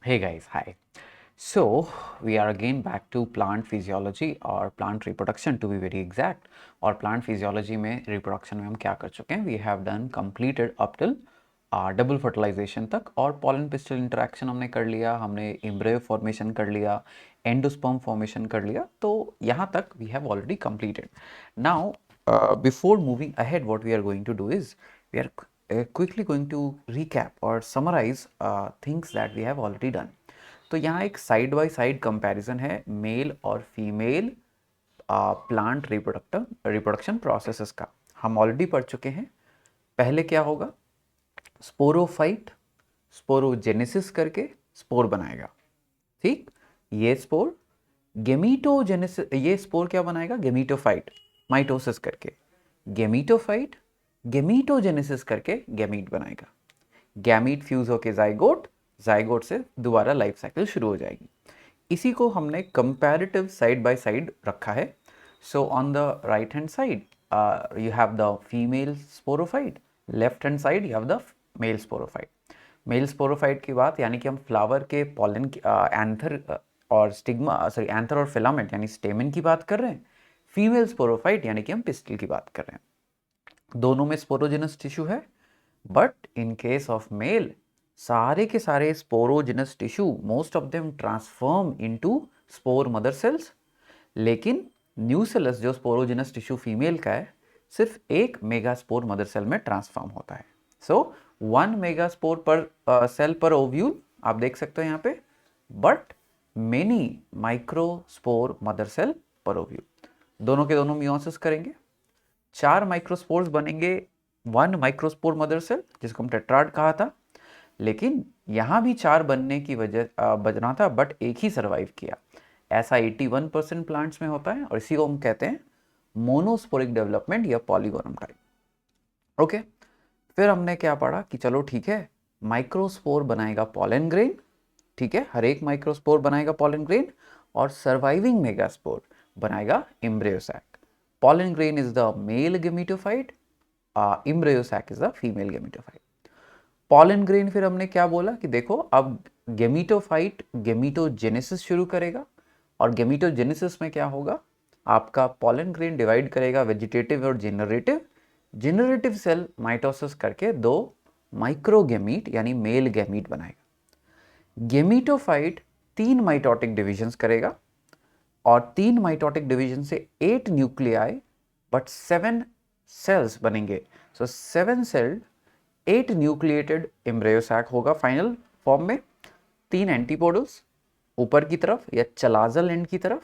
Hey guys, hi. So we are again back to plant physiology or plant reproduction to be very exact. और plant physiology में reproduction में हम क्या कर चुके हैं? We have done completed up till double fertilisation तक और पॉलन पिस्टल इंटरेक्शन हमने कर लिया, हमने एम्ब्रियो फॉर्मेशन कर लिया, एंडोस्पर्म फॉर्मेशन कर लिया. तो यहाँ तक we have already completed. Now before moving ahead what we are going to do is we are quickly going to recap or summarize things that we have already done. तो यहाँ एक side by side comparison है mail और female plant reproduction processes का. हम already पढ़ चुके हैं. पहले क्या होगा, स्पोरोफाइट स्पोरोजेनेसिस करके स्पोर बनाएगा. ठीक, ये स्पोर गेमीटोजेनेसिस, ये स्पोर क्या बनाएगा, गेमीटोफाइट माइटोसिस करके, गेमीटोफाइट गेमीटोजेनेसिस करके गैमीट बनाएगा. गैमीट फ्यूज होके जाइगोट, जाइगोट से दोबारा लाइफ साइकिल शुरू हो जाएगी. इसी को हमने कंपैरेटिव साइड बाय साइड रखा है. So on the right hand side you have the female sporophyte, left hand side you have the male sporophyte. Male sporophyte की बात यानी कि हम फ्लावर के पॉलन एंथर और स्टिग्मा एंथर और फिलामेंट यानी स्टेमन की बात कर रहे हैं. फीमेल स्पोरोफाइट यानी कि हम पिस्टल की बात कर रहे हैं. दोनों में स्पोरोजिनस टिश्यू है, but in case of male सारे के सारे sporogenous tissue most of them transform into spore mother cells. लेकिन न्यूसेलस जो स्पोरोजिनस टिश्यू फीमेल का है, सिर्फ एक मेगास्पोर मदर सेल में ट्रांसफॉर्म होता है. So 1 megaspore per cell per ovule आप देख सकते हो यहाँ पे, but many microspore mother cell per ovule. दोनों के दोनों मियोसिस करेंगे, 4 माइक्रोस्पोर्स बनेंगे 1 माइक्रोस्पोर मदर सेल, जिसको हम टेट्राड कहा था. लेकिन यहाँ भी 4 बनने की वजह बजना था, बट एक ही सर्वाइव किया. ऐसा 81% प्लांट्स में होता है और इसी को हम कहते हैं मोनोस्पोरिक डेवलपमेंट या पॉलीगोनम टाइप. ओके, फिर हमने क्या पढ़ा कि चलो ठीक है, माइक्रोस्पोर बनाएगा पॉलन ग्रेन. ठीक है, हर एक माइक्रोस्पोर बनाएगा पॉलन ग्रेन और सर्वाइविंग मेगास्पोर बनाएगा embryo sac. Pollen grain is the male gametophyte, embryo sac is the female gametophyte. Pollen grain फिर हमने क्या बोला कि देखो अब गेमीटोफाइट गेमीटोजेनेसिस शुरू करेगा और गेमीटोजेनेसिस में क्या होगा, आपका पॉलन ग्रेन डिवाइड करेगा वेजिटेटिव और जेनरेटिव. जेनरेटिव सेल माइटोसिस करके 2 माइक्रोगेमीट यानी मेल गैमीट बनाएगा. गेमीटोफाइट 3 माइटोटिक डिविजन्स करेगा और 3 माइटोटिक डिवीजन से 8 न्यूक्लियाई बट 7 सेल्स बनेंगे. सो 7 सेल्ड 8 न्यूक्लिएटेड एम्ब्रियो सैक होगा फाइनल फॉर्म में. 3 एंटीपोडल्स ऊपर की तरफ या चलाजल एंड की तरफ,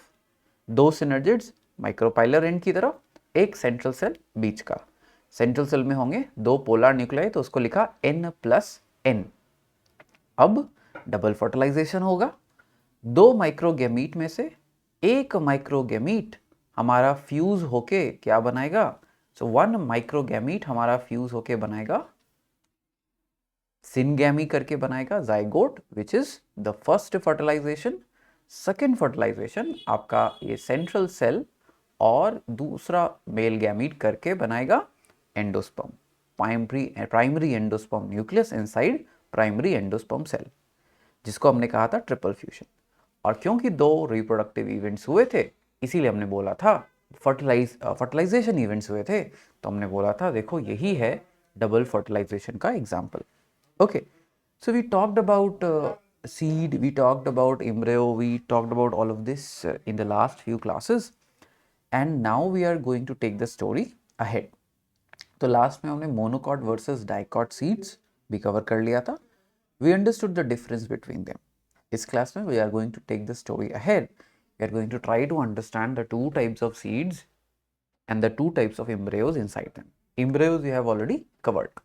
2 सिनर्जिड्स माइक्रोपाइलर एंड की तरफ, एक सेंट्रल सेल बीच का. सेंट्रल सेल में होंगे 2 पोलर न्यूक्लियाई, तो उसको लिखा N+N. अब डबल फर्टिलाइजेशन होगा. 2 माइक्रोगेमीट में से एक माइक्रोगेमीट हमारा फ्यूज होके क्या बनाएगा, सो 1 माइक्रोगेमीट हमारा फ्यूज होके बनाएगा सिनगैमी करके बनाएगा zygote, which is the first fertilisation. Second fertilisation आपका ये सेंट्रल सेल और दूसरा मेल गैमीट करके बनाएगा endosperm, primary endosperm nucleus inside primary endosperm cell, जिसको हमने कहा था ट्रिपल फ्यूजन. और क्योंकि 2 रिप्रोडक्टिव इवेंट्स हुए थे, इसीलिए हमने बोला था फर्टिलाइजेशन इवेंट्स हुए थे, तो हमने बोला था देखो यही है डबल फर्टिलाइजेशन का example. Okay, so we talked about seed, we talked about embryo, we talked about all of this in the last few classes, and now we are going to take the story ahead. तो last में हमने monocot versus dicot seeds भी cover कर लिया था. We understood the difference between them. इस class में we are going to take the story ahead. We are going to try to understand the 2 types of seeds and the 2 types of embryos inside them. Embryos we have already covered.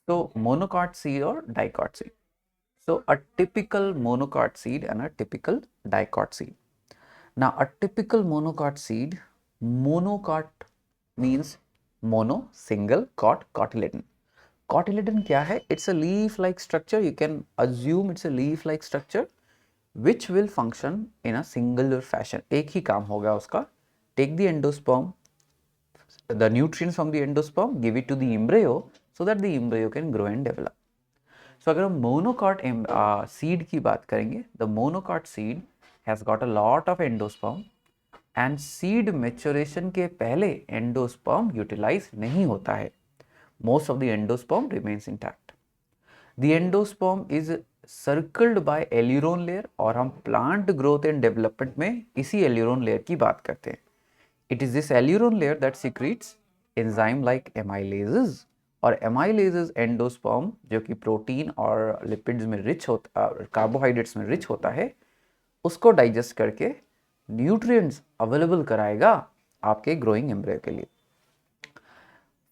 So monocot seed or dicot seed. So a typical monocot seed and a typical dicot seed. Now a typical monocot seed, monocot means mono, single, cot, cotyledon. Cotyledon क्या है? It's a leaf-like structure. You can assume it's a leaf-like structure which will function in a singular fashion. एक ही काम होगा उसका. Take the endosperm, the nutrients from the endosperm, give it to the embryo so that the embryo can grow and develop. सो अगर हम monocot seed की बात करेंगे, the monocot seed has got a lot of endosperm and seed maturation के पहले endosperm utilise नहीं होता है. Most of the endosperm remains intact. The endosperm is circled by aleurone layer, और हम प्लांट ग्रोथ एंड डेवलपमेंट में इसी aleurone layer की बात करते हैं. It is this aleurone layer that secretes enzyme like amylases, और एमाइलेजेस एंडोस्पर्म जो कि प्रोटीन और लिपिड्स में रिच होता, कार्बोहाइड्रेट्स में रिच होता है, उसको डाइजेस्ट करके न्यूट्रिएंट्स अवेलेबल कराएगा आपके ग्रोइंग एम्ब्रियो के लिए.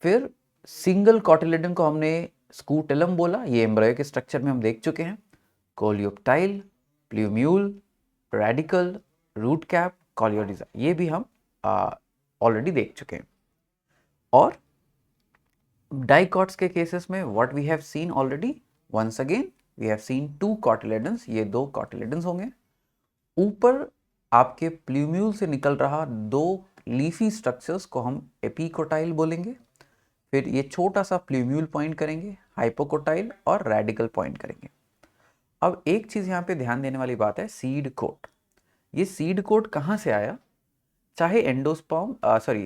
फिर सिंगल कॉटिलेडन को हमने स्कूटेलम बोला, ये एम्ब्रियो के स्ट्रक्चर में हम देख चुके हैं. Coleoptile, plumule, radicle, root cap, coleorhiza, ये भी हम ऑलरेडी देख चुके हैं. और डाइकॉट्स के केसेस में what we have seen already, once again we have seen 2 cotyledons, ये 2 कॉटिलेडन्स होंगे. ऊपर आपके प्ल्यूम्यूल से निकल रहा 2 लीफी स्ट्रक्चर्स को हम एपिकोटाइल बोलेंगे. फिर ये छोटा सा प्ल्यूम्यूल पॉइंट करेंगे, हाइपोकोटाइल और रेडिकल पॉइंट करेंगे. अब एक चीज़ यहाँ पे ध्यान देने वाली बात है, सीड कोट. ये सीड कोट कहाँ से आया? चाहे एंडोस्पर्म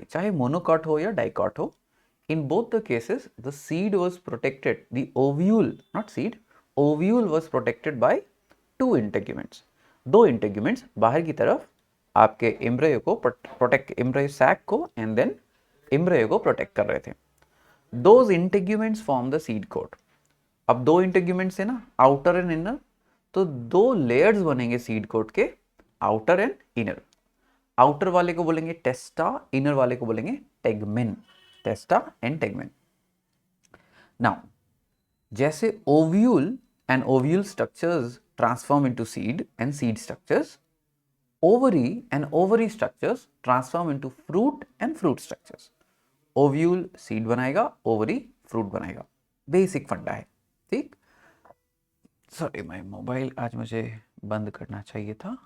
चाहे मोनोकॉट हो या डाइकॉट हो, in both the cases the seed was protected, the ovule, not seed, ovule was protected by 2 integuments. 2 integuments बाहर की तरफ आपके एम्ब्रियो को प्रोटेक्ट, एम्ब्रियो सैक को एंड देन एम्ब्रियो को प्रोटेक्ट कर रहे थे. Those integuments form the seed coat. अब 2 इंटेग्यूमेंट्स है ना, आउटर एंड इनर, तो 2 लेयर्स बनेंगे सीड कोट के, आउटर एंड इनर. आउटर वाले को बोलेंगे टेस्टा, इनर वाले को बोलेंगे tegmen. Testa and tegmen. Now जैसे ovule and ovule structures transform into seed and seed structures, ovary and ovary structures transform into fruit and fruit structures. Ovule seed बनाएगा, ovary fruit बनाएगा. Basic funda है, ठीक. Sorry, my mobile आज मुझे बंद करना चाहिए था,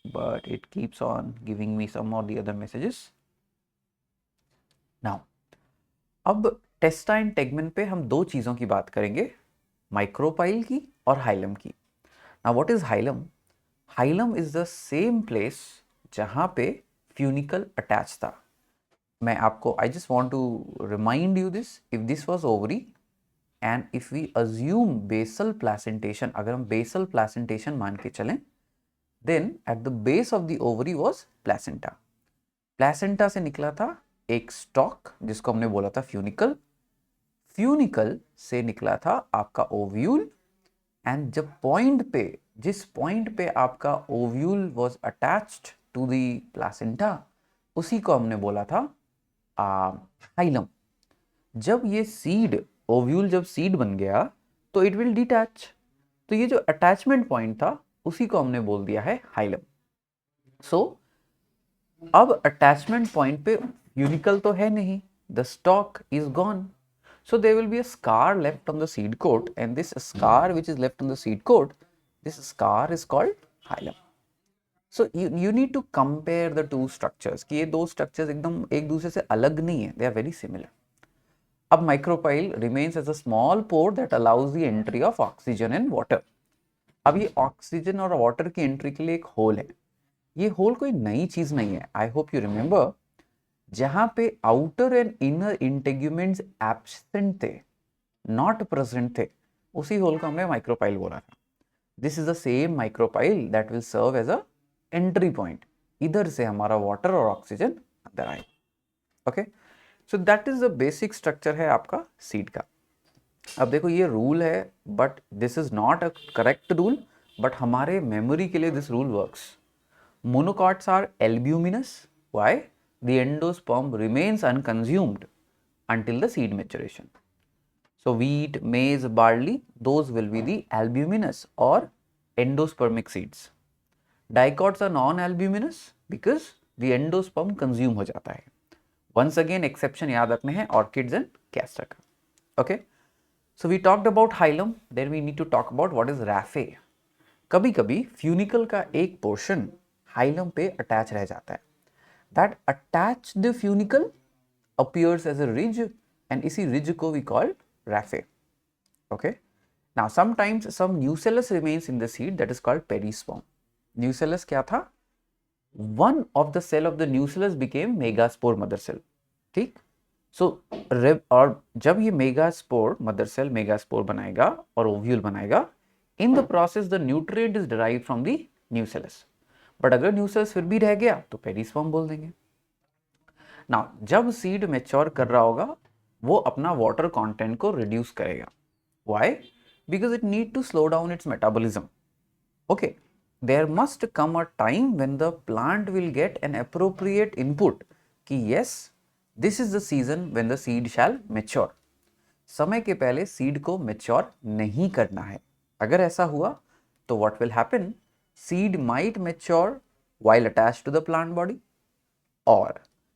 but it keeps on giving me some or the other messages. Now अब टेस्टा एंड टेगमेन पे हम 2 चीज़ों की बात करेंगे, माइक्रोपाइल की और हाइलम की. Now what is hilum? Hilum is the same place जहाँ पे फ्यूनिकल अटैच था. मैं आपको, I just want to remind you this, if this was ovary and if we assume basal placentation, अगर हम बेसल प्लेसेंटेशन मान के चलें, then at the base of the ovary was placenta. Placenta से निकला था एक स्टॉक जिसको हमने बोला था फ्यूनिकल. फ्यूनिकल से निकला था आपका ओव्यूल, एंड जब पॉइंट पे, जिस पॉइंट पे आपका ovule was attached to the placenta, उसी को हमने बोला था हाइलम. जब ये सीड, ओव्यूल जब सीड बन गया तो इट विल डिटैच, तो ये जो अटैचमेंट पॉइंट था उसी को हमने बोल दिया है हाइलम. सो अब अटैचमेंट पॉइंट पे यूनिकल तो है नहीं, the stalk is gone, so there will be a scar left on the seed coat, and this scar which is left on the seed coat, this scar is called hilum. So you need to compare the 2 structures कि ये 2 structures एकदम एक दूसरे से अलग नहीं है, they are very similar. अब micropyle remains as a small pore that allows the entry of oxygen and water. अब ये ऑक्सीजन और वाटर की एंट्री के लिए एक होल है. ये होल कोई नई चीज नहीं है. आई होप यू रिमेंबर, जहां पे outer and inner integuments absent थे, नॉट प्रेजेंट थे, उसी होल को हमने माइक्रोपाइल बोला था. This is the same micropyle that will serve as a entry point, इधर से हमारा वाटर और ऑक्सीजन अंदर आए. Okay, so that is the basic structure है आपका सीड का. अब देखो ये रूल है, but this is not a correct rule, but हमारे मेमोरी के लिए this rule works. Monocots are albuminous. Why? The endosperm remains unconsumed until the seed maturation. So wheat, maize, barley, those will be the albuminous or endospermic seeds. Dicots are non-albuminous because the endosperm consume हो जाता है. Once again exception याद रखने हैं, orchids and castor का. Okay, so we talked about hilum. Then we need to talk about what is raphe. कभी कभी funicle का एक पोर्शन हाइलम पे अटैच रह जाता है. That attached funicle appears as a ridge, and इसी ridge को we call raphe. Okay, Now sometimes some nucellus remains in the seed, that is called perisperm. Nucellus क्या था? One of the cell of the nucellus became megaspore mother cell. ठीक? So और जब ये megaspore mother cell megaspore बनाएगा और ovule बनाएगा, in the process the nutrient is derived from the nucellus. But अगर nucellus फिर भी रह गया तो perisperm बोल देंगे. Now जब seed mature कर रहा होगा, वो अपना water content को reduce करेगा. Why? Because it need to slow down its metabolism. Okay, there must come a time when the plant will get an appropriate input कि yes, this is the season when the seed shall mature. समय के पहले seed को mature नहीं करना है. अगर ऐसा हुआ तो what will happen? Seed might mature while attached to the plant body, or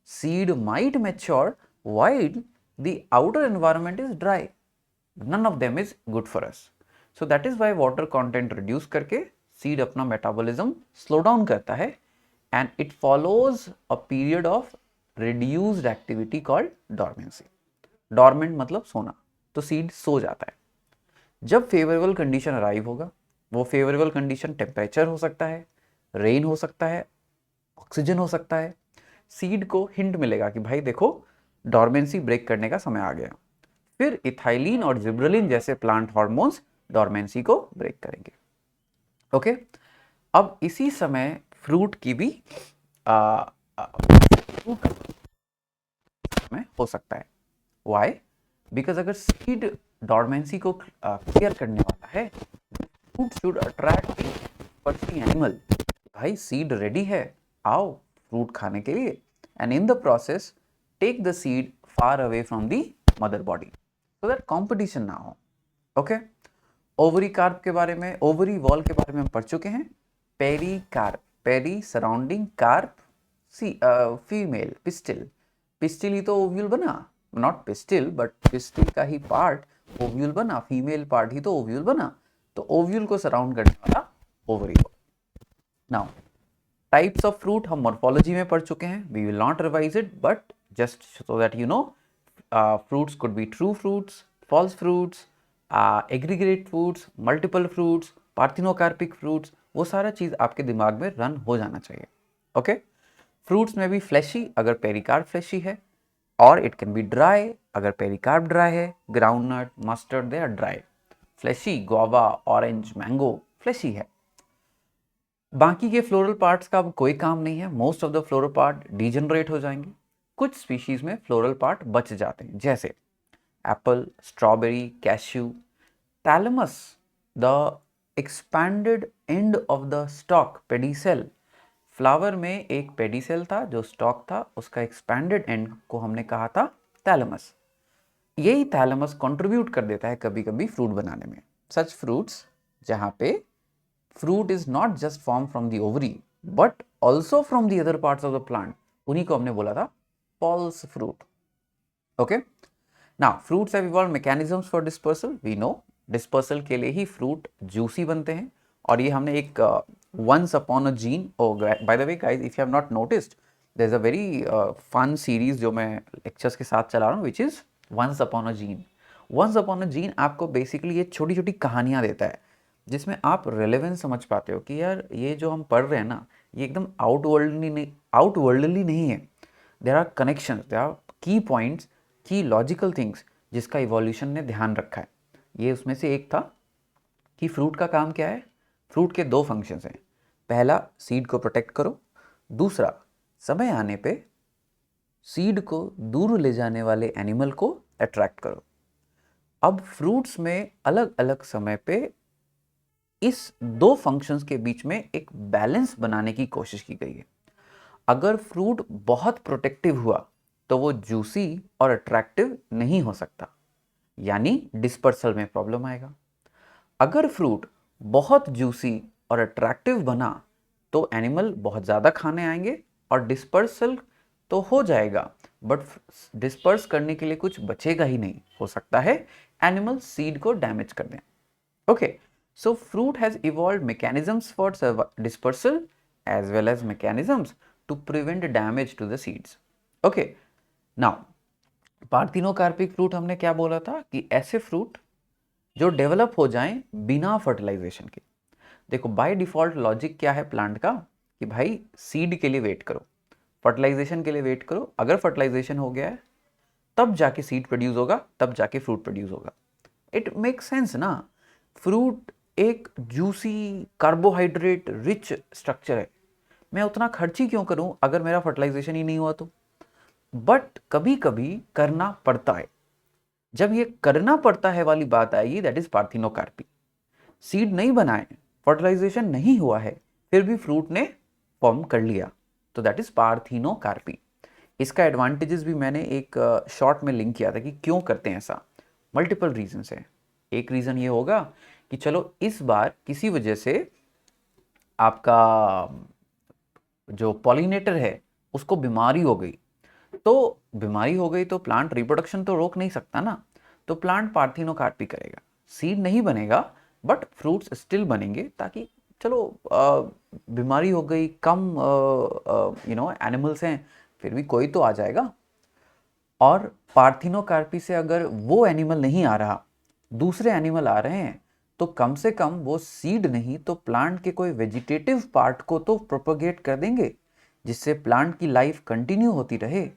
seed might mature while the outer environment is dry. None of them is good for us. So that is why water content reduce करके seed अपना metabolism slow down करता है, and it follows a period of reduced activity called dormancy. Dormant मतलब सोना, तो seed सो जाता है. जब favorable condition arrive होगा, वो favorable condition temperature हो सकता है, rain हो सकता है, oxygen हो सकता है, seed को hint मिलेगा कि भाई देखो dormancy break करने का समय आ गया. फिर इथाइलिन और जिब्रेलिन जैसे प्लांट हार्मोन्स डोरमेंसी को ब्रेक करेंगे. ओके, अब इसी समय फ्रूट की भी फ्रूट में हो सकता है. व्हाई? बिकॉज अगर सीड डोरमेंसी को क्लियर करने वाला है, fruit should attract per se animal. भाई सीड रेडी है, आओ फ्रूट खाने के लिए, and in the process take the seed far away from the mother body, so that competition ना हो. ओके, ओवरी कार्प के बारे में, ओवरी वॉल के बारे में हम पढ़ चुके हैं. Pericarp, peri surrounding carp, see female pistil. Pistil ही तो ओव्यूल बना, नॉट पिस्टिल बट पिस्टिल का ही पार्ट ओव्यूल बना, फीमेल पार्ट ही तो ओव्यूल बना, तो ओव्यूल को सराउंड करने वाला ovary wall. Now types of fruit हम मॉर्फोलॉजी में पढ़ चुके हैं. We will not revise it, but just so that you know, fruits could be true fruits, false fruits, aggregate fruits, multiple fruits, parthenocarpic fruits. वो सारा चीज आपके दिमाग में रन हो जाना चाहिए. ओके, फ्रूट्स में भी फ्लैशी अगर पेरिकार्प फ्लैशी है, और इट कैन बी ड्राई अगर पेरिकार्प ड्राई है. Groundnut, mustard, they are dry. Fleshy guava, orange, mango fleshy है. बाकी के फ्लोरल पार्ट्स का अब कोई काम नहीं है. Most of the floral part degenerate हो जाएंगे. कुछ स्पीशीज में फ्लोरल पार्ट बच जाते हैं, जैसे Apple, strawberry, cashew. Thalamus, the expanded and of the stock, pedicel. Flower में एक पेडिसेल था जो स्टॉक था, उसका एक्सपैंडेड एंड को हमने कहा था थैलेमस. यही थैलेमस कंट्रीब्यूट कर देता है कभी कभी फ्रूट बनाने में. सच फ्रूट्स जहाँ पे fruit is not just formed from the ovary but also from the other parts of the plant, उन्हीं को हमने बोला था false fruit. Okay, now fruits have evolved mechanisms for dispersal. We know dispersal के लिए ही fruit juicy बनते हैं, और ये हमने एक once upon a gene. Oh, by the way guys, if you have not noticed, there is a very fun series जो मैं lectures के साथ चला रहा हूँ, which is once upon a gene. once upon a gene आपको basically ये छोटी छोटी कहानियाँ देता है, जिसमें आप रेलेवेंस समझ पाते हो कि यार ये जो हम पढ़ रहे हैं ना, ये एकदम आउटवर्ल्डली नहीं है. There are connections, there are key points, key logical things जिसका इवोल्यूशन ने ध्यान रखा है. ये उसमें से एक था कि फ्रूट का काम क्या है. फ्रूट के दो फंक्शंस हैं. पहला, सीड को प्रोटेक्ट करो. दूसरा, समय आने पे सीड को दूर ले जाने वाले एनिमल को अट्रैक्ट करो. अब फ्रूट्स में अलग अलग समय पे इस दो फंक्शंस के बीच में एक बैलेंस बनाने की कोशिश की गई है. अगर फ्रूट बहुत प्रोटेक्टिव हुआ तो वो जूसी और अट्रैक्टिव नहीं हो सकता, यानी डिस्पर्सल में प्रॉब्लम आएगा. अगर फ्रूट बहुत जूसी और अट्रैक्टिव बना तो एनिमल बहुत ज़्यादा खाने आएंगे और डिस्पर्सल तो हो जाएगा, बट डिस्पर्स करने के लिए कुछ बचेगा ही नहीं. हो सकता है एनिमल सीड को डैमेज कर दें. Okay, so fruit has evolved mechanisms for dispersal as well as mechanisms to prevent damage to the seeds. Okay, now parthenocarpic fruit हमने क्या बोला था कि ऐसे फ्रूट जो डेवलप हो जाएं बिना फर्टिलाइजेशन के। देखो बाय डिफॉल्ट लॉजिक क्या है प्लांट का कि भाई सीड के लिए वेट करो, फर्टिलाइजेशन के लिए वेट करो, अगर फर्टिलाइजेशन हो गया है तब जाके सीड प्रोड्यूस होगा, तब जाके फ्रूट प्रोड्यूस होगा। इट मेक सेंस ना। फ्रूट एक जूसी कार्बोहाइड्रेट रिच स्ट्रक्चर है, मैं उतना खर्च ही क्यों करूं अगर मेरा फर्टिलाइजेशन ही नहीं हुआ तो। बट कभी कभी करना पड़ता है, जब ये करना पड़ता है वाली बात आएगी दैट इज पार्थिनोकार्पी। सीड नहीं बनाए, फर्टिलाइजेशन नहीं हुआ है, फिर भी फ्रूट ने फॉर्म कर लिया, तो दैट इज पार्थिनोकार्पी। इसका एडवांटेजेस भी मैंने एक शॉर्ट में लिंक किया था कि क्यों करते हैं ऐसा। मल्टीपल रीजंस है। एक रीज़न ये होगा कि चलो इस बार किसी वजह से आपका जो पॉलिनेटर है उसको बीमारी हो गई, तो बीमारी हो गई तो प्लांट रिप्रोडक्शन तो रोक नहीं सकता ना, तो प्लांट पार्थिनोकार्पी करेगा। सीड नहीं बनेगा बट फ्रूट्स स्टिल बनेंगे, ताकि चलो बीमारी हो गई, कम एनिमल्स हैं, फिर भी कोई तो आ जाएगा। और पार्थिनोकार्पी से अगर वो एनिमल नहीं आ रहा, दूसरे एनिमल आ रहे हैं, तो कम से कम वो सीड नहीं तो प्लांट के कोई वेजिटेटिव पार्ट को तो प्रोपोगेट कर देंगे, जिससे प्लांट की लाइफ कंटिन्यू होती रहे।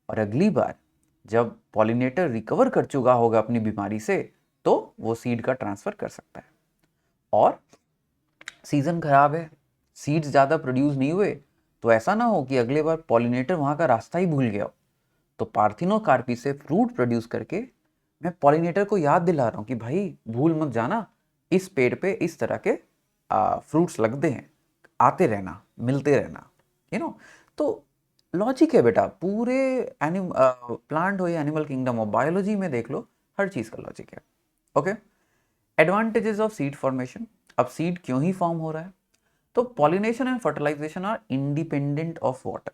और अगली बार जब पॉलिनेटर रिकवर कर चुका होगा अपनी बीमारी से, तो वो सीड का ट्रांसफर कर सकता है। और सीजन खराब है, सीड्स ज़्यादा प्रोड्यूस नहीं हुए, तो ऐसा ना हो कि अगले बार पॉलिनेटर वहाँ का रास्ता ही भूल गया हो। तो पार्थिनोकार्पी से फ्रूट प्रोड्यूस करके मैं पॉलिनेटर को याद दिला रहा हूँ कि भाई भूल मत जाना, इस पेड़ पे इस तरह के फ्रूट्स लगते हैं, आते रहना, मिलते रहना, तो लॉजिक है बेटा, पूरे प्लांट हो या एनिमल किंगडम हो, बायोलॉजी में देख लो, हर चीज़ का लॉजिक है। Okay, advantages of seed formation. अब सीड क्यों ही फॉर्म हो रहा है, तो pollination and fertilisation are independent of water,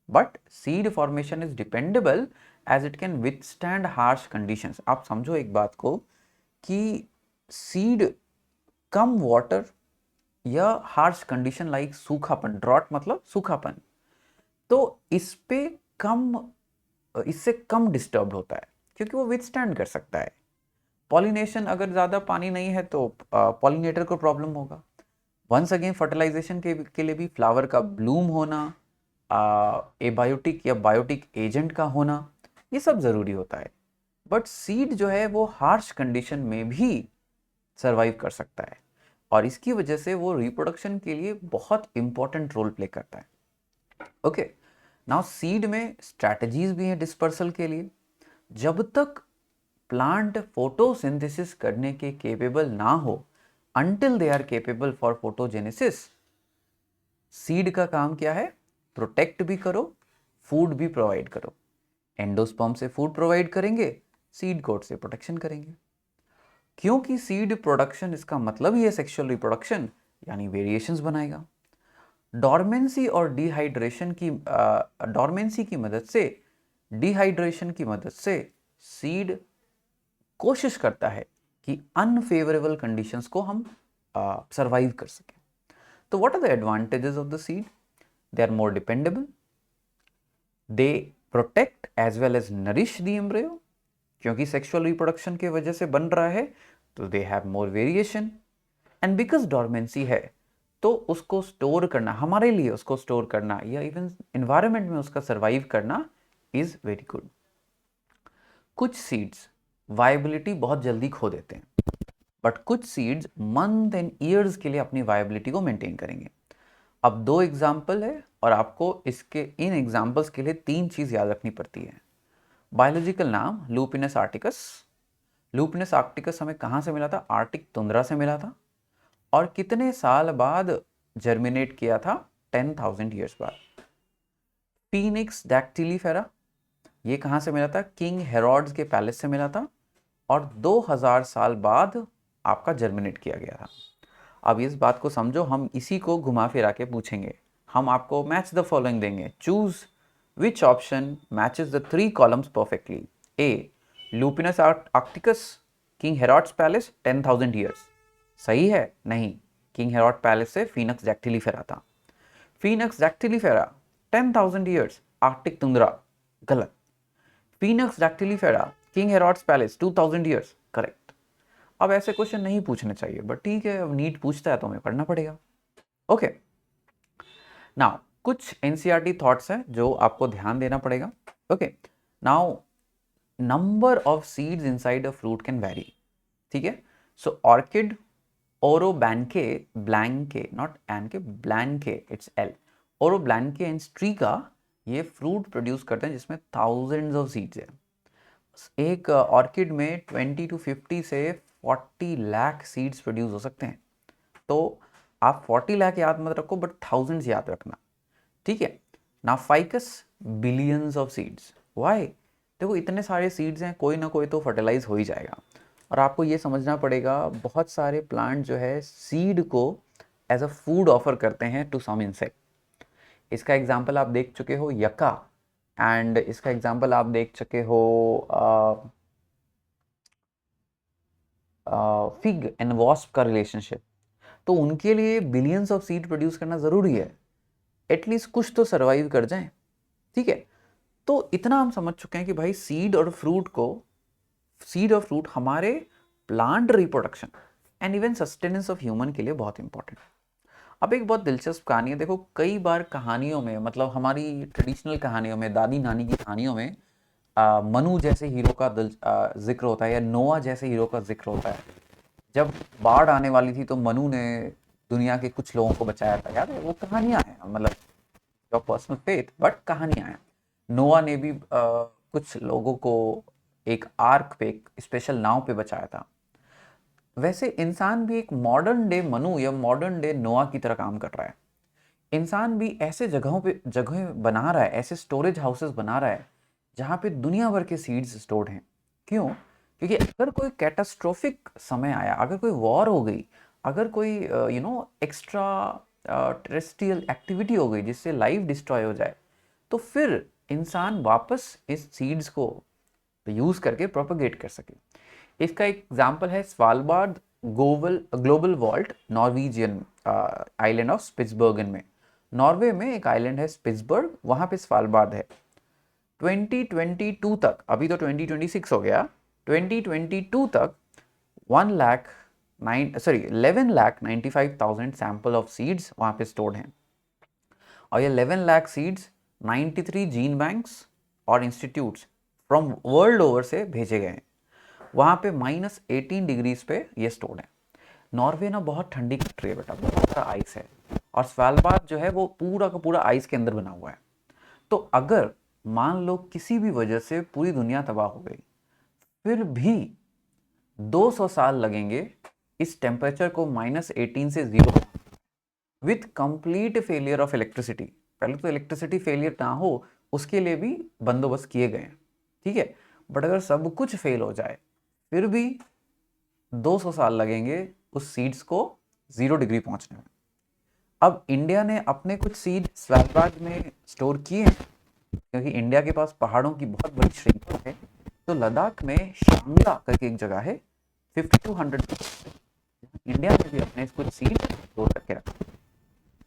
but seed formation is dependable as it can withstand harsh conditions. आप समझो एक बात को कि सीड कम वाटर या हार्श कंडीशन लाइक सूखापन, ड्रॉट मतलब सूखापन, तो इस पे कम, इससे कम डिस्टर्ब होता है क्योंकि वो विथस्टैंड कर सकता है। पॉलिनेशन अगर ज़्यादा पानी नहीं है तो पॉलिनेटर को प्रॉब्लम होगा। वंस अगेन फर्टिलाइजेशन के लिए भी फ्लावर का ब्लूम होना, एबायोटिक या बायोटिक एजेंट का होना, ये सब ज़रूरी होता है। बट सीड जो है वो हार्श कंडीशन में भी सरवाइव कर सकता है, और इसकी वजह से वो रिप्रोडक्शन के लिए बहुत इंपॉर्टेंट रोल प्ले करता है। ओके, नाउ सीड में स्ट्रैटेजीज भी हैं डिस्पर्सल के लिए। जब तक प्लांट फोटोसिंथेसिस करने के केपेबल ना हो, until they are capable for photogenesis, seed का काम क्या है, प्रोटेक्ट भी करो, फूड भी प्रोवाइड करो। एंडोस्पर्म से फूड प्रोवाइड करेंगे, सीड कोट से प्रोटेक्शन करेंगे। क्योंकि सीड प्रोडक्शन इसका मतलब ही है सेक्सुअल रिप्रोडक्शन, यानी वेरिएशंस बनाएगा। डॉर्मेंसी और डिहाइड्रेशन की डॉर्मेंसी की मदद से, डिहाइड्रेशन की मदद से सीड कोशिश करता है कि अनफेवरेबल कंडीशंस को हम सरवाइव कर सकें। तो what are the advantages of the seed? They are more dependable, they protect as well as nourish the embryo, क्योंकि सेक्सुअल रिप्रोडक्शन के वजह से बन रहा है तो they have more variation. And because dormancy है तो उसको स्टोर करना, हमारे लिए उसको स्टोर करना या इवन एनवायरनमेंट में उसका सर्वाइव करना इज वेरी गुड। कुछ सीड्स वायबिलिटी बहुत जल्दी खो देते हैं, बट कुछ सीड्स मंथ एंड ईयर्स के लिए अपनी वायबिलिटी को मेंटेन करेंगे। अब दो एग्जाम्पल है और आपको इसके इन एग्जाम्पल्स के लिए तीन चीज़ याद रखनी पड़ती है। बायोलॉजिकल नाम लूपिनस आर्टिकस। लूपिनस आर्टिकस हमें कहाँ से मिला था? आर्टिक तुंद्रा से मिला था। और कितने साल बाद जर्मिनेट किया था? 10,000 ईयर्स बाद। फीनिक्स डैक्टिलीफेरा, ये कहाँ से मिला था? किंग हेरोड्स के पैलेस से मिला था, और 2000 साल बाद आपका जर्मिनेट किया गया था। अब इस बात को समझो, हम इसी को घुमा फिरा के पूछेंगे। हम आपको मैच द फॉलोइंग देंगे, choose which option matches the 3 columns perfectly. A Lupinus arcticus, King Herod's palace, 10,000 years. सही है? नहीं, किंग हेरोड पैलेस से फीनक्स डैक्टिलीफेरा था। Phoenix dactylifera 10,000 years, Arctic tundra, गलत। Phoenix dactylifera, King Herod's palace 2000 years, correct. अब ऐसे question नहीं पूछने चाहिए, बट ठीक है, अब नीट पूछता है तो हमें पढ़ना पड़ेगा। ओके, नाउ कुछ एनसीईआरटी थॉट्स हैं जो आपको ध्यान देना पड़ेगा। Okay, now number of seeds inside a fruit can vary, ठीक है। So orchid, Orobanche, blanche, not anche, blanche, it's L, Oroblanche and Striga, ये फ्रूट प्रोड्यूस करते हैं जिसमें थाउजेंड्स ऑफ सीड्स है। एक ऑर्किड में 20 to 50 से 40 लाख सीड्स प्रोड्यूस हो सकते हैं। तो आप 40 लाख याद मत रखो, बट थाउजेंड्स याद रखना, ठीक है ना। Ficus, billions of seeds. Why? देखो इतने सारे सीड्स हैं, कोई ना कोई तो फर्टिलाइज हो ही जाएगा। और आपको ये समझना पड़ेगा, बहुत सारे प्लांट जो है सीड को एज अ फूड ऑफर करते हैं टू सम इंसेक्ट। इसका एग्जाम्पल आप देख चुके हो यक्का, एंड इसका एग्जाम्पल आप देख चुके हो फिग एंड वॉस्प का रिलेशनशिप। तो उनके लिए बिलियंस ऑफ सीड प्रोड्यूस करना ज़रूरी है, एटलीस्ट कुछ तो सर्वाइव कर जाएं, ठीक है। तो इतना हम समझ चुके हैं कि भाई सीड और फ्रूट हमारे plant reproduction and even sustenance of human के लिए बहुत इंपॉर्टेंट है। अब एक बहुत दिलचस्प कहानी है, देखो कई बार कहानियों में, मतलब हमारी ट्रेडिशनल कहानियों में, दादी नानी की कहानियों में मनु जैसे हीरो का जिक्र होता है, या नोआ जैसे हीरो का जिक्र होता है। जब बाढ़ आने वाली थी तो मनु ने दुनिया के कुछ लोगों को बचाया था, याद है? वो कहानियां हैं, मतलब योर पर्सनल फेथ, बट कहानियां हैं। नोआ ने भी कुछ लोगों को एक आर्क पे, एक स्पेशल नाव पे बचाया था। वैसे इंसान भी एक मॉडर्न डे मनु या मॉडर्न डे नोआ की तरह काम कर रहा है। इंसान भी ऐसे जगह बना रहा है, ऐसे स्टोरेज हाउसेस बना रहा है जहाँ पे दुनिया भर के सीड्स स्टोर्ड हैं। क्यों? क्योंकि अगर कोई कैटास्ट्रोफिक समय आया, अगर कोई वॉर हो गई, अगर कोई एक्स्ट्रा टेरेस्ट्रियल एक्टिविटी हो गई जिससे लाइफ डिस्ट्रॉय हो जाए, तो फिर इंसान वापस इस सीड्स को यूज़ करके प्रोपगेट कर सके। इसका एक एग्जाम्पल है Svalbard global vault, Norwegian island of Spitsbergen में। नॉर्वे में एक आइलैंड है स्पिट्सबर्ग, वहाँ पे स्वालबार्ड है। 2022 तक, अभी तो 2026 हो गया, 2022 तक 11,95,000 सैंपल ऑफ सीड्स वहाँ पे स्टोर्ड हैं। और ये 11 लाख सीड्स 93 जीन बैंक्स और इंस्टीट्यूट्स फ्रॉम वर्ल्ड ओवर से भेजे गए हैं। वहाँ पे -18 डिग्रीज पे ये स्टोर्ड है। नॉर्वे ना बहुत ठंडी कंट्री है बेटा, बहुत सारा आइस है, और स्वालबार्ड जो है वो पूरा का पूरा आइस के अंदर बना हुआ है। तो अगर मान लो किसी भी वजह से पूरी दुनिया तबाह हो गई, फिर भी 200 साल लगेंगे इस टेम्परेचर को -18 से 0 with complete failure of electricity. पहले तो इलेक्ट्रिसिटी फेलियर ना हो उसके लिए भी बंदोबस्त किए गए हैं, ठीक है। बट अगर सब कुछ फेल हो जाए, फिर भी 200 साल लगेंगे उस सीड्स को 0 डिग्री पहुंचने में। अब इंडिया ने अपने कुछ सीड स्वालबार्ड में स्टोर किए हैं, क्योंकि इंडिया के पास पहाड़ों की बहुत बड़ी श्रृंखला है। तो लद्दाख में शांगला करके एक जगह है, 5200 इंडिया ने भी अपने कुछ सीड स्टोर करके रखा।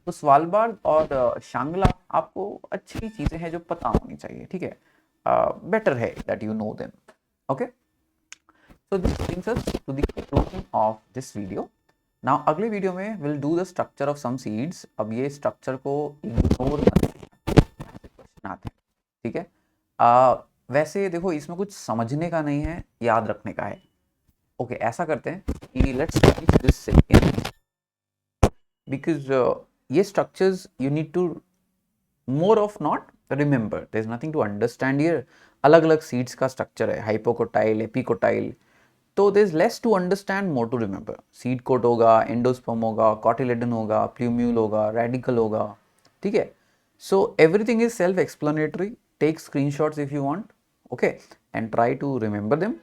तो स्वालबार्ड और शांगला आपको अच्छी चीजें हैं जो पता होनी चाहिए, ठीक है। बेटर है that you know them. Okay, so this brings us to the conclusion of this video. Now अगले वीडियो में we'll do the structure of some seeds. अब ये स्ट्रक्चर को इग्नोर क्वेश्चन आते हैं, ठीक है। वैसे देखो इसमें कुछ समझने का नहीं है, याद रखने का है। ओके, ऐसा करते हैं कि let's finish this second, because ये structures you need to more of not remember, there is nothing to understand here. अलग अलग सीड्स का स्ट्रक्चर है, हाइपोकोटाइल, एपिकोटाइल, तो there is less to understand, more to remember. Seed coat होगा, endosperm होगा, cotyledon होगा, plumule होगा, radicle होगा, ठीक है। So everything is self explanatory, take screenshots if you want, okay, and try to remember them.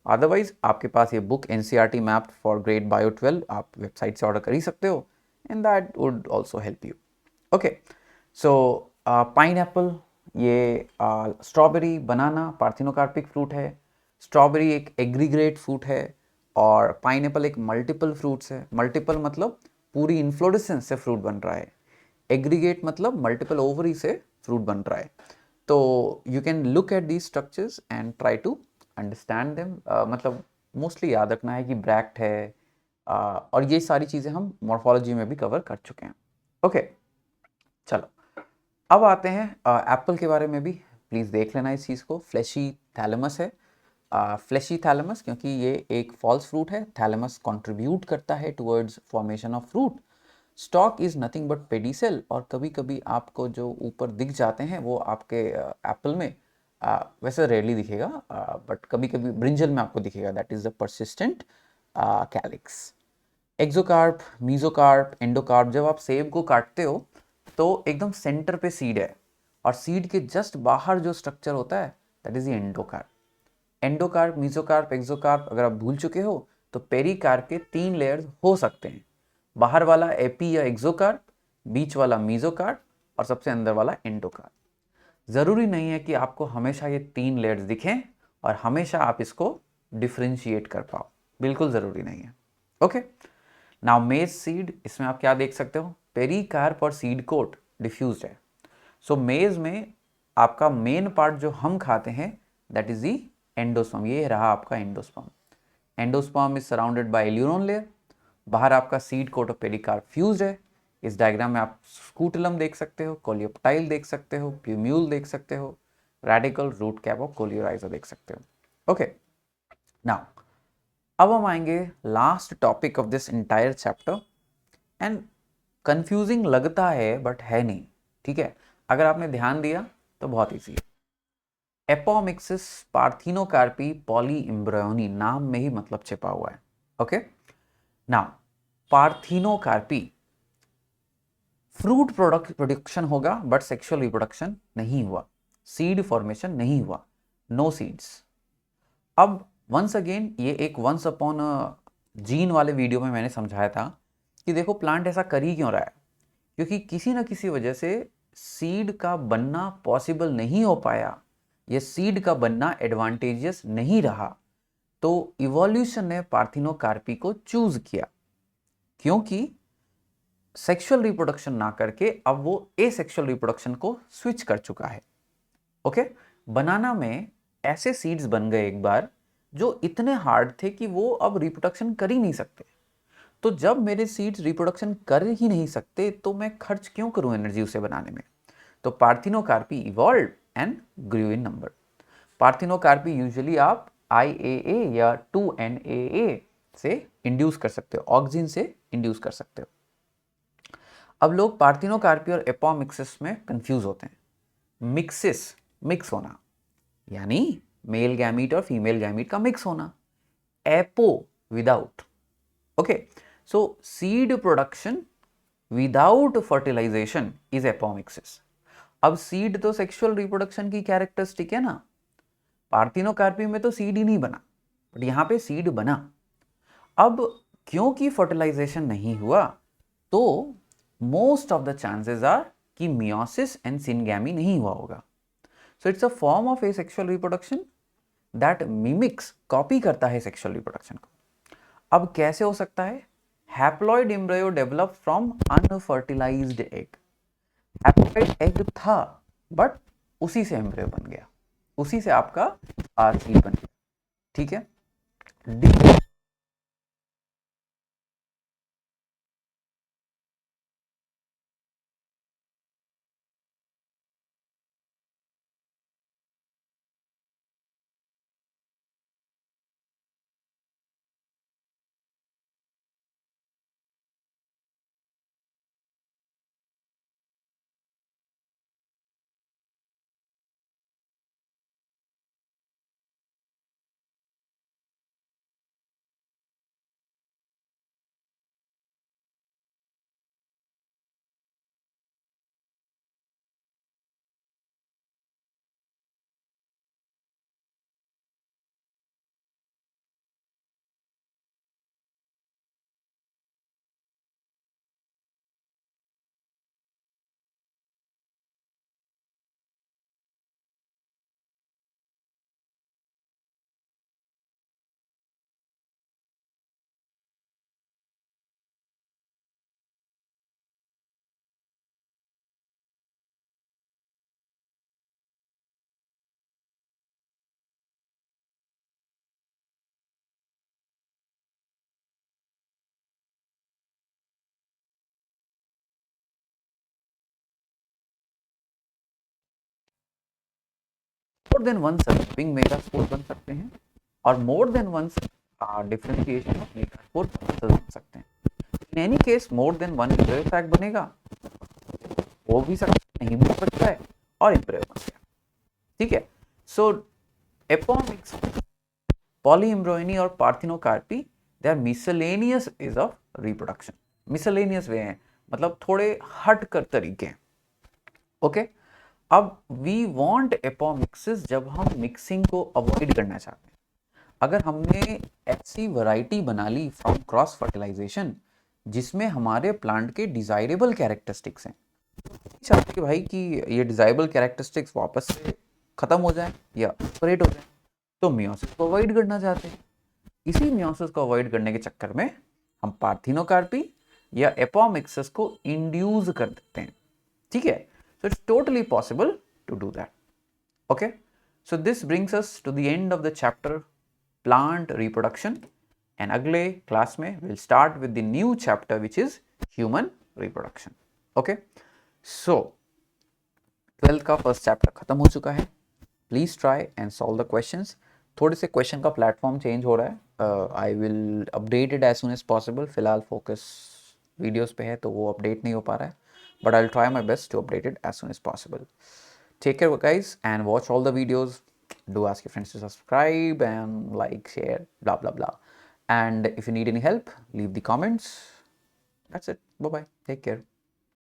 Otherwise आपके पास ये book NCERT mapped for grade bio 12 आप वेबसाइट से ऑर्डर कर ही सकते हो, and that would also help you. Okay, so pineapple, ये strawberry, बनाना parthenocarpic fruit है, strawberry एक एग्रीग्रेट फ्रूट है, और पाइनएप्पल एक मल्टीपल फ्रूट्स है। मल्टीपल मतलब पूरी इन्फ्लोरेसेंस से फ्रूट बन रहा है, एग्रीगेट मतलब मल्टीपल ओवरी से फ्रूट बन रहा है। तो you can look at these structures and try to understand them, मतलब मोस्टली याद रखना है कि ब्रैक्ट है, और ये सारी चीज़ें हम मॉर्फोलॉजी में भी कवर कर चुके हैं। ओके, चलो अब आते हैं एप्पल के बारे में भी प्लीज़ देख लेना इस चीज़ को। फ्लैशी थैलेमस है, फ्लैशी थैलेमस क्योंकि ये एक फॉल्स फ्रूट है। थैलेमस कंट्रीब्यूट करता है towards formation of fruit. Stock is nothing but pedicel, और कभी कभी आपको जो ऊपर दिख जाते हैं वो आपके एप्पल में वैसे रेयरली दिखेगा, बट कभी कभी ब्रिंजल में आपको दिखेगा, that is the persistent calyx. एक्सोकार्प, mesocarp, endocarp, जब आप सेब को काटते हो तो एकदम सेंटर पे सीड है, और सीड के जस्ट बाहर जो स्ट्रक्चर होता है that is the endocarp. Endocarp, mesocarp, एक्सोकार्प अगर आप भूल चुके हो तो पेरिकार्प के 3 लेयर्स हो सकते हैं। बाहर वाला एपी या एक्सोकार्प, बीच वाला मीजोकार्प, और सबसे अंदर वाला एंडोकार्प। ज़रूरी नहीं है कि आपको हमेशा ये 3 लेयर्स दिखें और हमेशा आप इसको डिफ्रेंशिएट कर पाओ, बिल्कुल ज़रूरी नहीं है। ओके, नाउ मेज सीड, इसमें आप क्या देख सकते हो, पेरिकार्प और सीड कोट डिफ्यूज्ड है। सो मेज में आपका मेन पार्ट जो हम खाते हैं दैट इज दी एंडोस्पर्म, ये रहा आपका endosperm. Endosperm is surrounded by aleurone layer, बाहर आपका सीड कोट और पेरिकार्प फ्यूज्ड है। इस डायग्राम में आप स्कूटलम देख सकते हो, कोलियोप्टाइल देख सकते हो, प्यूम्यूल देख सकते हो, रेडिकल, रूट कैप और कोलियोराइजर देख सकते हो। ओके, नाउ अब हम आएंगे last topic of this entire chapter, and confusing लगता है बट है नहीं, ठीक है। अगर आपने ध्यान दिया तो बहुत ईजी है। एपोमिक्सिस पार्थिनोकार्पी पॉली इम्ब्रायोनी, नाम में ही मतलब छिपा हुआ है। Okay, now parthenocarpy fruit production होगा बट सेक्सुअल रिप्रोडक्शन नहीं हुआ, सीड फॉर्मेशन नहीं हुआ, नो सीड्स। अब वंस अगेन ये एक वंस अपॉन जीन वाले वीडियो में मैंने समझाया था कि देखो प्लांट ऐसा कर ही क्यों रहा है, क्योंकि किसी ना किसी वजह से सीड का बनना पॉसिबल नहीं हो पाया, ये सीड का बनना एडवांटेजियस नहीं रहा, तो इवोल्यूशन ने पार्थिनोकार्पी को चूज किया, क्योंकि सेक्सुअल रिप्रोडक्शन ना करके अब वो एसेक्सुअल रिप्रोडक्शन को स्विच कर चुका है। ओके, बनाना में ऐसे सीड्स बन गए एक बार जो इतने हार्ड थे कि वो अब रिप्रोडक्शन कर ही नहीं सकते। तो जब मेरे सीड्स रिप्रोडक्शन कर ही नहीं सकते तो मैं खर्च क्यों करूं एनर्जी उसे बनाने में। तो parthenocarpy evolve and Guru in number. Parthenocarpy usually आप IAA या 2NAA से इंड्यूस कर सकते हो, ऑक्सिन से इंड्यूस कर सकते हो। अब लोग पार्थिनोकार्पी और एपोमिक्सिस में कंफ्यूज होते हैं। मिक्सिस, मिक्स होना, यानी मेल गैमीट और फीमेल गैमीट का मिक्स होना। Apo, without. Okay, so seed production without fertilisation is apomixis. अब सीड तो सेक्सुअल रिप्रोडक्शन की कैरेक्टरिस्टिक है ना, पार्थिनोकार्पी में तो सीड ही नहीं बना, बट यहां पे सीड बना। अब क्योंकि फर्टिलाइजेशन नहीं हुआ तो most of the chances are कि मियोसिस एंड सिनगैमी नहीं हुआ होगा। So it's a form of asexual reproduction that mimics, copy करता है सेक्सुअल रिप्रोडक्शन को। अब कैसे हो सकता है, haploid embryo develop from unfertilised egg. Haploid egg था बट उसी से एम्ब्रियो बन गया, उसी से आपका सीड बन गया, ठीक है। More than one serving megaspore बन सकते हैं और more than one differentiation of megaspore बन सकते हैं। In any case more than one embryo sac बनेगा, हो भी सकता नहीं भी हो सकता है, और इम्ब्रियो बन गया। ठीक है, सो एपोमिक्स, पॉलीएम्ब्रियोनी और parthenocarpy they are miscellaneous ways of reproduction. Miscellaneous way हैं मतलब थोड़े हट कर तरीके हैं। ओके, अब वी वांट एपोमिक्सिस जब हम मिक्सिंग को अवॉइड करना चाहते हैं। अगर हमने ऐसी वैरायटी बना ली फ्रॉम क्रॉस फर्टिलाइजेशन जिसमें हमारे प्लांट के डिजायरेबल कैरेक्टरिस्टिक्स हैं, चाहते कि भाई कि ये डिजायरेबल कैरेक्टरिस्टिक्स वापस से खत्म हो जाए या सेपरेट हो जाए, तो मियोसिस को अवॉइड करना चाहते हैं। इसी मियोसिस को अवॉइड करने के चक्कर में हम पार्थिनोकार्पी या एपोमिक्सिस को इंड्यूस कर देते हैं। ठीक है, so it's totally possible to do that. Okay, so this brings us to the end of the chapter plant reproduction, and अगले क्लास में will start with the new chapter which is human reproduction. Okay, so 12th का first chapter खत्म हो चुका है। Please try and solve the questions. थोड़े से question का प्लेटफॉर्म चेंज हो रहा है, I will update it as soon as possible. फिलहाल फोकस वीडियोस पे है तो वो अपडेट नहीं हो पा रहा है, but I will try my best to update it as soon as possible. Take care guys and watch all the videos. Do ask your friends to subscribe and like, share, blah blah blah. And if you need any help, leave the comments. That's it. Bye bye. Take care.